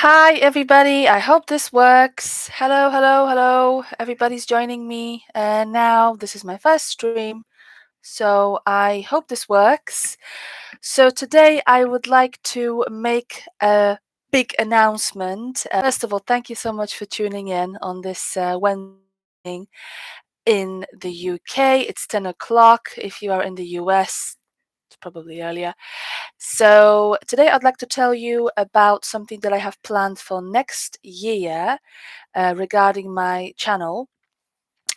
Hi, everybody. I hope this works. Hello, hello, hello. Everybody's joining me now. This is my first stream, so I hope this works. So today I would like to make a big announcement. First of all, thank you so much for tuning in on this Wednesday in the UK. It's 10 o'clock. If you are in the US, it's probably earlier. So today I'd like to tell you about something that I have planned for next year regarding my channel.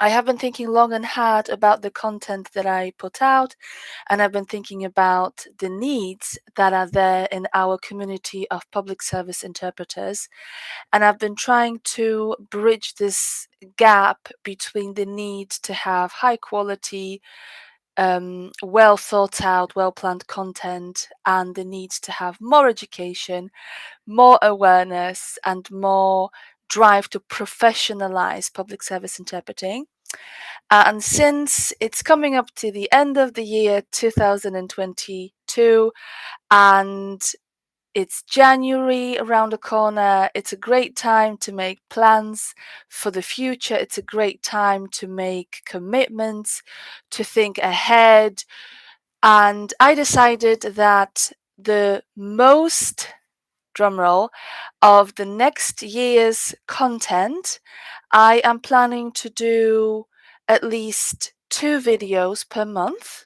I have been thinking long and hard about the content that I put out, and I've been thinking about the needs that are there in our community of public service interpreters. And I've been trying to bridge this gap between the need to have high quality, well thought out, well planned content, and the need to have more education, more awareness, and more drive to professionalize public service interpreting. And since it's coming up to the end of the year 2022 and it's January around the corner, it's a great time to make plans for the future. It's a great time to make commitments, to think ahead. And I decided that the most, drumroll, of the next year's content, I am planning to do at least 2 videos per month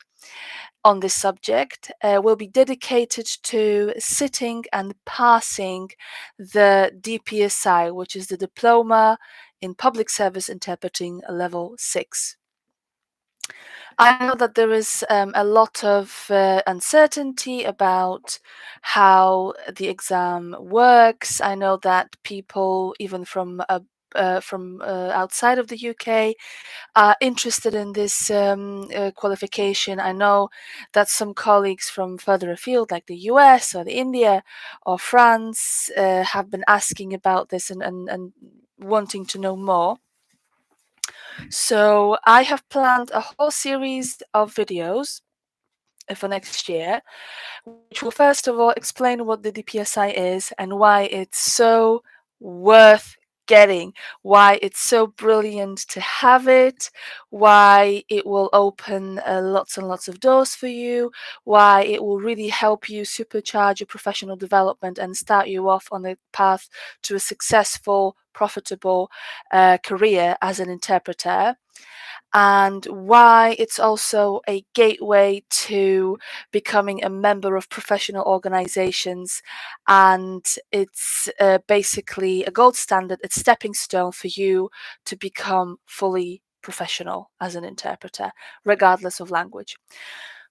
on this subject, will be dedicated to sitting and passing the DPSI, which is the Diploma in Public Service Interpreting Level 6. I know that there is a lot of uncertainty about how the exam works. I know that people, even from outside of the UK, are interested in this qualification. I know that some colleagues from further afield, like the US or the India or France, have been asking about this and wanting to know more. So I have planned a whole series of videos for next year, which will first of all explain what the DPSI is and why it's so worth getting, why it's so brilliant to have it, why it will open lots and lots of doors for you, why it will really help you supercharge your professional development and start you off on the path to a successful, profitable career as an interpreter, and why it's also a gateway to becoming a member of professional organizations, and it's basically a gold standard, a stepping stone for you to become fully professional as an interpreter, regardless of language.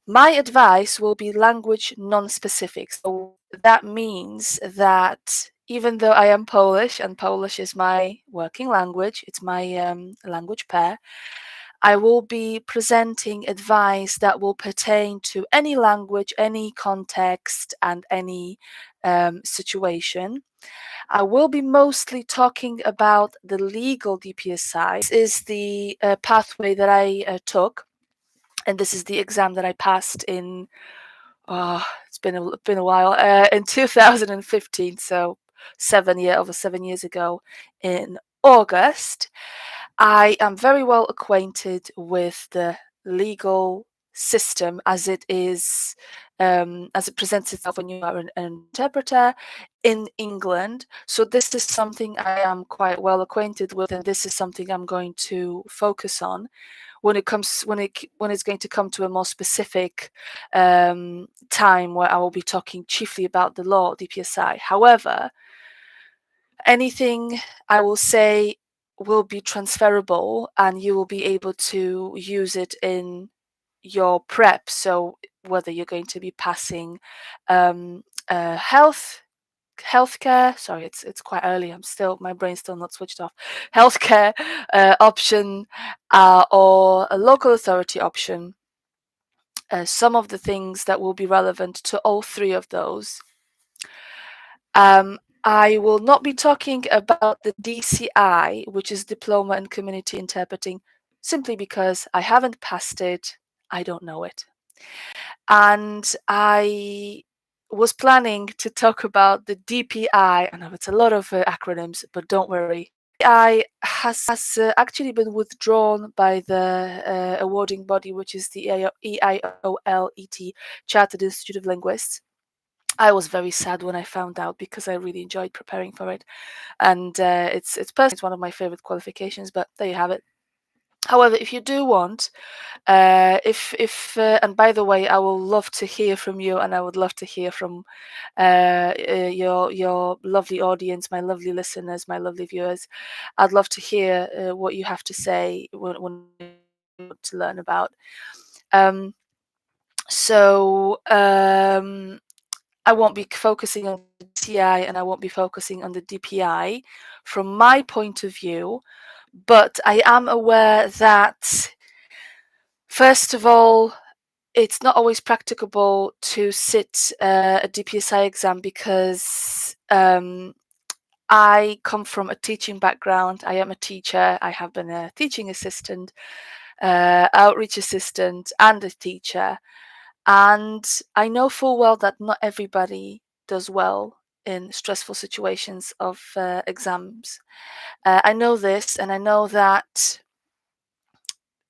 My advice will be language non-specific. So that means that even though I am Polish and Polish is my working language, it's my language pair, I will be presenting advice that will pertain to any language, any context, and any situation. I will be mostly talking about the legal DPSI. This is the pathway that I took, and this is the exam that I passed in. It's been a while. In 2015, so over 7 years ago, in August. I am very well acquainted with the legal system as it is, as it presents itself when you are an interpreter in England. So this is something I am quite well acquainted with, and this is something I'm going to focus on when it's going to come to a more specific time where I will be talking chiefly about the law, DPSI. However, anything I will say will be transferable and you will be able to use it in your prep. So whether you're going to be passing healthcare, sorry, it's quite early, my brain's still not switched off, healthcare option, or a local authority option, some of the things that will be relevant to all three of those. I will not be talking about the DCI, which is Diploma in Community Interpreting, simply because I haven't passed it, I don't know it. And I was planning to talk about the DPI. I know it's a lot of acronyms, but don't worry. DPI has actually been withdrawn by the awarding body, which is the EIOLET, Chartered Institute of Linguists. I was very sad when I found out because I really enjoyed preparing for it, and it's personally it's one of my favorite qualifications. But there you have it. However, if you do want, if and by the way, I will love to hear from you, and I would love to hear from your lovely audience, my lovely listeners, my lovely viewers. I'd love to hear what you have to say when you want to learn about. Um, so I won't be focusing on the DPI and I won't be focusing on the DPI from my point of view, but I am aware that, first of all, it's not always practicable to sit a DPSI exam because I come from a teaching background. I am a teacher. I have been a teaching assistant, outreach assistant, and a teacher. And I know full well that not everybody does well in stressful situations of exams. I know this, and I know that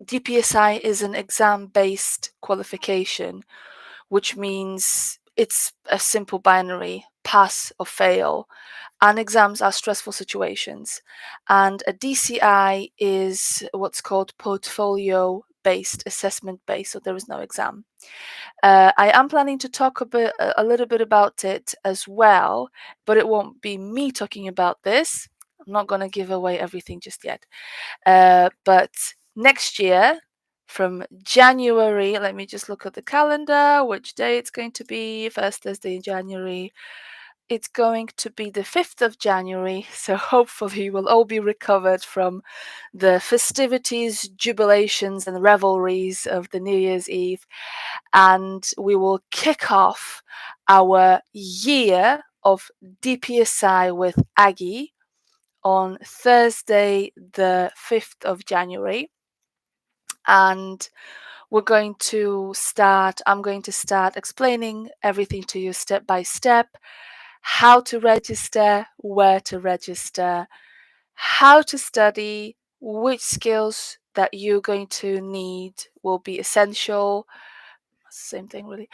DPSI is an exam-based qualification, which means it's a simple binary, pass or fail. And exams are stressful situations. And a DCI is what's called portfolio-based, assessment-based, so there is no exam. I am planning to talk a little bit about it as well, but it won't be me talking about this. I'm not going to give away everything just yet. But next year, from January, let me just look at the calendar, which day it's going to be, first Thursday in January. It's going to be the 5th of January, so hopefully we'll all be recovered from the festivities, jubilations, and revelries of the New Year's Eve, and we will kick off our year of DPSI with Aggie on Thursday, the 5th of January. And I'm going to start explaining everything to you step by step: how to register, where to register, how to study, which skills that you're going to need will be essential. Same thing, really.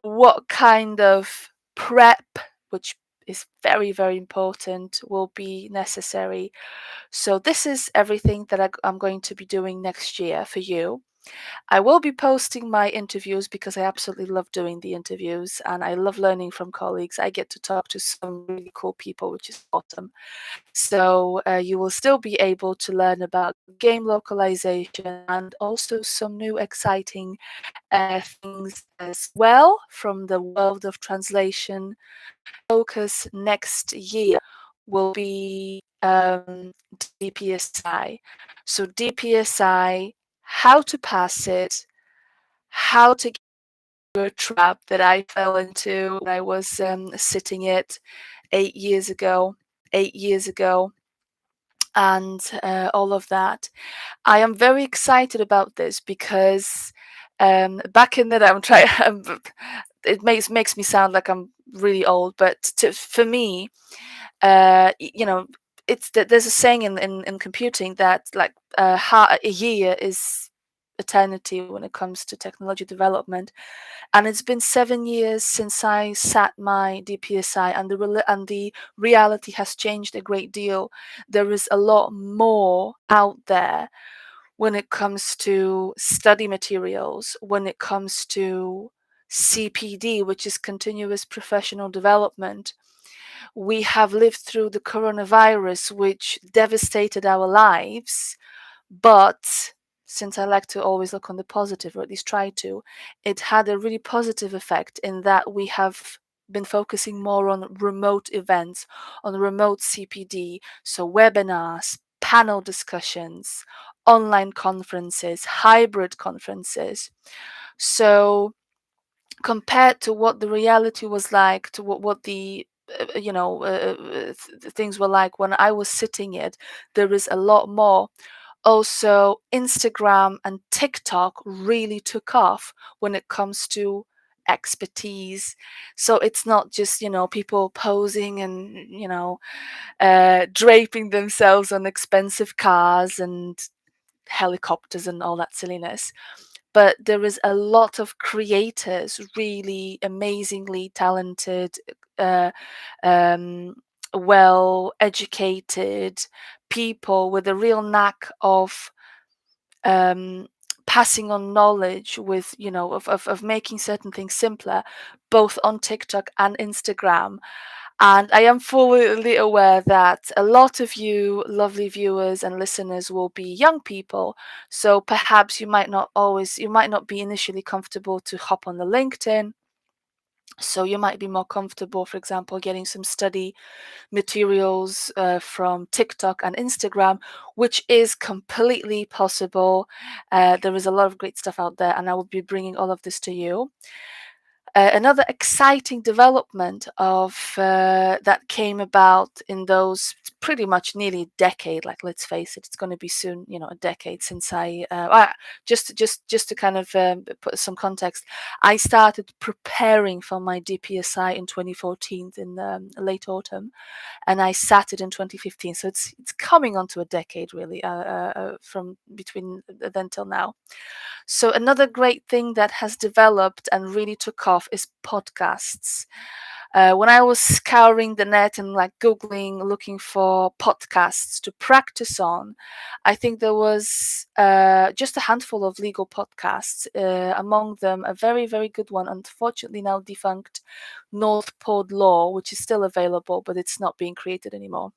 What kind of prep, which is very, very important, will be necessary. So this is everything that I'm going to be doing next year for you. I will be posting my interviews because I absolutely love doing the interviews and I love learning from colleagues. I get to talk to some really cool people, which is awesome. So you will still be able to learn about game localization and also some new exciting things as well from the world of translation. Focus next year will be DPSI. So DPSI, how to pass it, how to get into a trap that I fell into when I was sitting it 8 years ago, and all of that. I am very excited about this because back in the day, I'm trying. It makes me sound like I'm really old, but for me, you know, there's a saying in computing that like a year is eternity when it comes to technology development, and it's been 7 years since I sat my DPSI, and the reality has changed a great deal. There is a lot more out there when it comes to study materials, when it comes to CPD, which is continuous professional development. We have lived through the coronavirus, which devastated our lives, but since I like to always look on the positive, or at least try to, it had a really positive effect in that we have been focusing more on remote events, on remote CPD, so webinars, panel discussions, online conferences, hybrid conferences. So compared to what the reality was like, to what the things were like when I was sitting it, there is a lot more. Also, Instagram and TikTok really took off when it comes to expertise. So it's not just, people posing and, draping themselves on expensive cars and helicopters and all that silliness. But there is a lot of creators, really amazingly talented, uh, um, well educated people with a real knack of um, passing on knowledge with, of making certain things simpler, both on TikTok and Instagram. And I am fully aware that a lot of you lovely viewers and listeners will be young people. So perhaps you might not be initially comfortable to hop on the LinkedIn. So you might be more comfortable, for example, getting some study materials from TikTok and Instagram, which is completely possible. There is a lot of great stuff out there, and I will be bringing all of this to you. Another exciting development of that came about in those pretty much nearly a decade. Like, let's face it, it's going to be soon, a decade since just to kind of put some context. I started preparing for my DPSI in 2014 in late autumn, and I sat it in 2015. So it's coming onto a decade really, from between then till now. So another great thing that has developed and really took off is podcasts. When I was scouring the net and like Googling, looking for podcasts to practice on, I think there was just a handful of legal podcasts. Among them, a very, very good one, unfortunately now defunct, Northport Law, which is still available, but it's not being created anymore.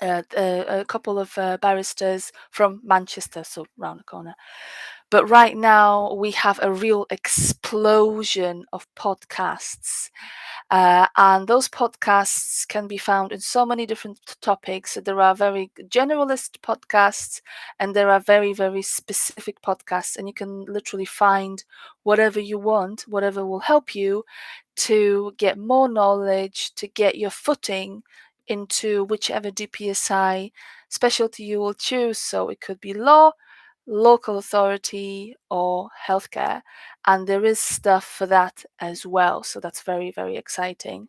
A couple of barristers from Manchester, so round the corner. But right now we have a real explosion of podcasts. And those podcasts can be found in so many different topics. There are very generalist podcasts and there are very, very specific podcasts. And you can literally find whatever you want, whatever will help you to get more knowledge, to get your footing into whichever DPSI specialty you will choose. So it could be law, local authority, or healthcare. And there is stuff for that as well. So that's very, very exciting.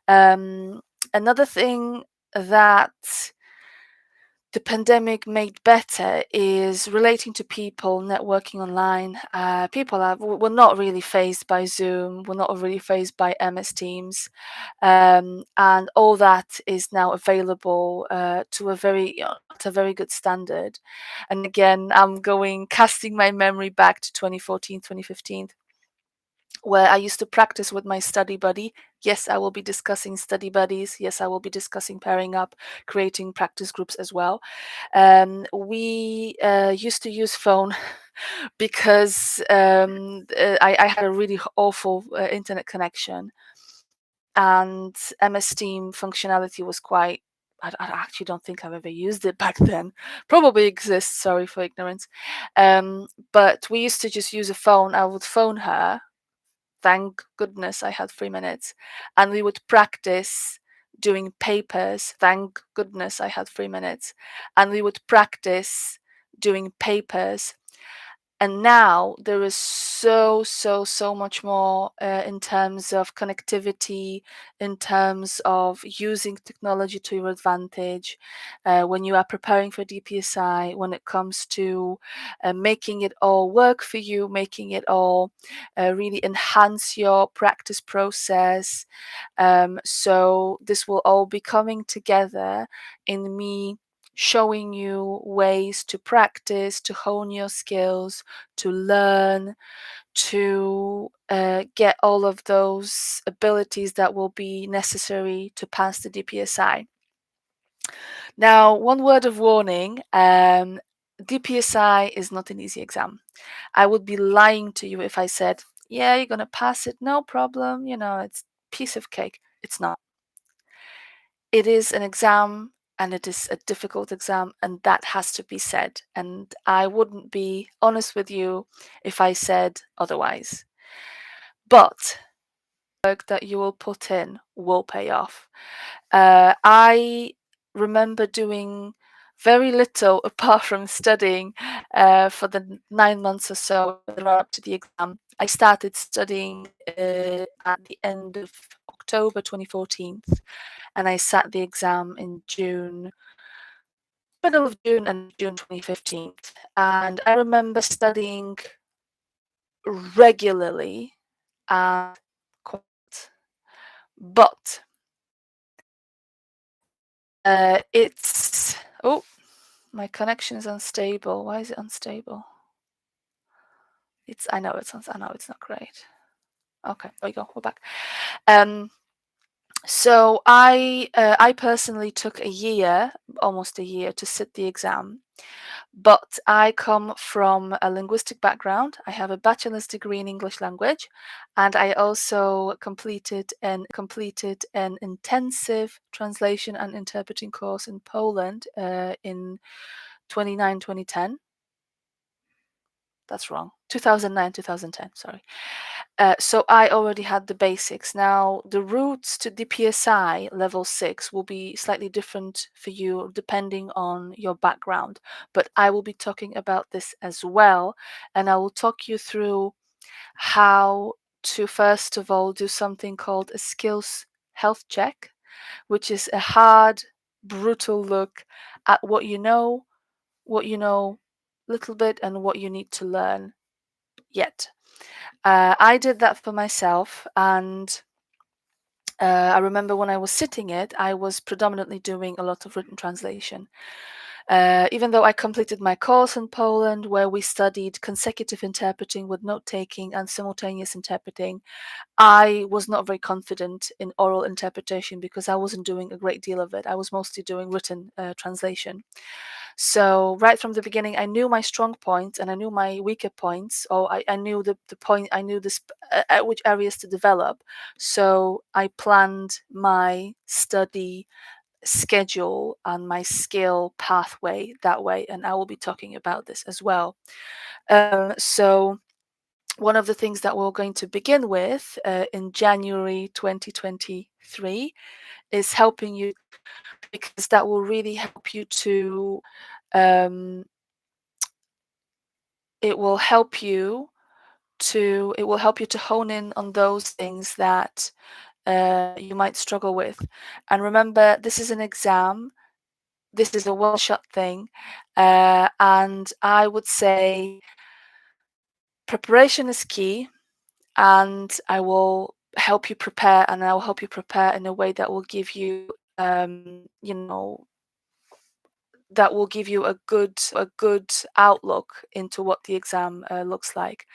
Another thing that the pandemic made better is relating to people, networking online. We're not really phased by Zoom, we're not really phased by MS Teams, and all that is now available to at a very good standard. And again, I'm casting my memory back to 2014, 2015, where I used to practice with my study buddy. Yes, I will be discussing study buddies. Yes, I will be discussing pairing up, creating practice groups as well. We used to use phone because I had a really awful internet connection, and MS Team functionality was quite. I actually don't think I've ever used it back then. Probably exists. Sorry for ignorance. But we used to just use a phone. I would phone her. Thank goodness I had 3 minutes. And we would practice doing papers. Thank goodness I had 3 minutes. And we would practice doing papers. And now there is so much more in terms of connectivity, in terms of using technology to your advantage. When you are preparing for DPSI, when it comes to making it all work for you, making it all really enhance your practice process. So this will all be coming together in me showing you ways to practice, to hone your skills, to learn, to get all of those abilities that will be necessary to pass the DPSI. Now, one word of warning, DPSI is not an easy exam. I would be lying to you if I said, yeah, you're going to pass it, no problem, it's piece of cake. It's not. It is an exam, and it is a difficult exam, and that has to be said. And I wouldn't be honest with you if I said otherwise. But the work that you will put in will pay off. I remember doing very little apart from studying for the 9 months or so that are up to the exam. I started studying at the end of October 2014, and I sat the exam in June, middle of June and June 2015. And I remember studying regularly and quite, but it's, oh, my connection is unstable. Why is it unstable? I know it's not great. Okay, there we go. We're back. So I personally took a year, almost a year, to sit the exam. But I come from a linguistic background. I have a bachelor's degree in English language, and I also completed an intensive translation and interpreting course in Poland in 2010. That's wrong. 2009, 2010, sorry. So I already had the basics. Now, the routes to DPSI level 6 will be slightly different for you depending on your background, but I will be talking about this as well, and I will talk you through how to first of all do something called a skills health check, which is a hard, brutal look at what you know little bit, and what you need to learn yet. I did that for myself, and I remember when I was sitting it, I was predominantly doing a lot of written translation. Even though I completed my course in Poland, where we studied consecutive interpreting with note taking and simultaneous interpreting, I was not very confident in oral interpretation because I wasn't doing a great deal of it. I was mostly doing written translation. So right from the beginning, I knew my strong points and I knew my weaker points, or I knew the point, I knew this at which areas to develop. So I planned my study schedule and my skill pathway that way, and I will be talking about this as well. So one of the things that we're going to begin with in January 2023 is helping you, because that will really help you to um, it will help you to hone in on those things that you might struggle with. And remember, this is an exam. This is a one-shot thing, and I would say preparation is key. And I will help you prepare, and I will help you prepare in a way that will give you, that will give you a good outlook into what the exam looks like.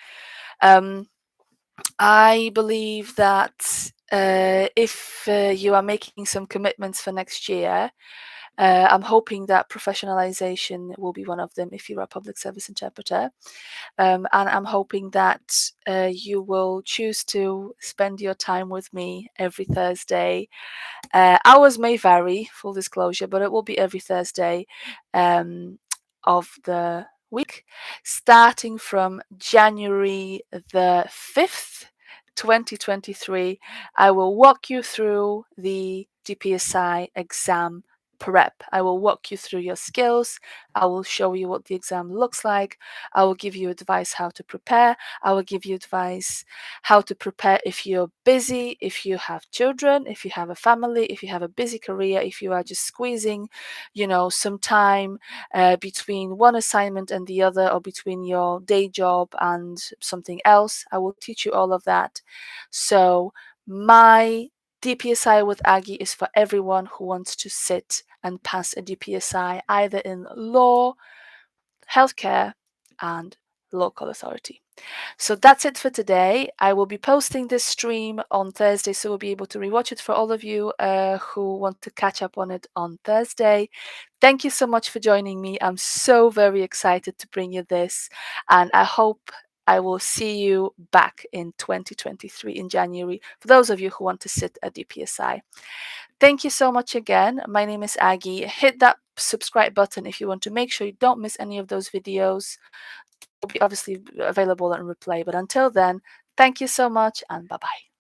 I believe that if you are making some commitments for next year, I'm hoping that professionalization will be one of them if you're a public service interpreter. And I'm hoping that you will choose to spend your time with me every Thursday. Hours may vary, full disclosure, but it will be every Thursday of the week, starting from January the 5th, 2023. I will walk you through the DPSI exam prep. I will walk you through your skills. I will show you what the exam looks like. I will give you advice how to prepare. I will give you advice how to prepare if you're busy, if you have children, if you have a family, if you have a busy career, if you are just squeezing, some time between one assignment and the other, or between your day job and something else. I will teach you all of that. So my DPSI with Aggie is for everyone who wants to sit and pass a DPSI either in law, healthcare, and local authority. So that's it for today. I will be posting this stream on Thursday, so we'll be able to rewatch it for all of you who want to catch up on it on Thursday. Thank you so much for joining me. I'm so very excited to bring you this, and I hope I will see you back in 2023 in January for those of you who want to sit at DPSI. Thank you so much again. My name is Aggie. Hit that subscribe button if you want to make sure you don't miss any of those videos. Will be obviously available on replay. But until then, thank you so much, and bye-bye.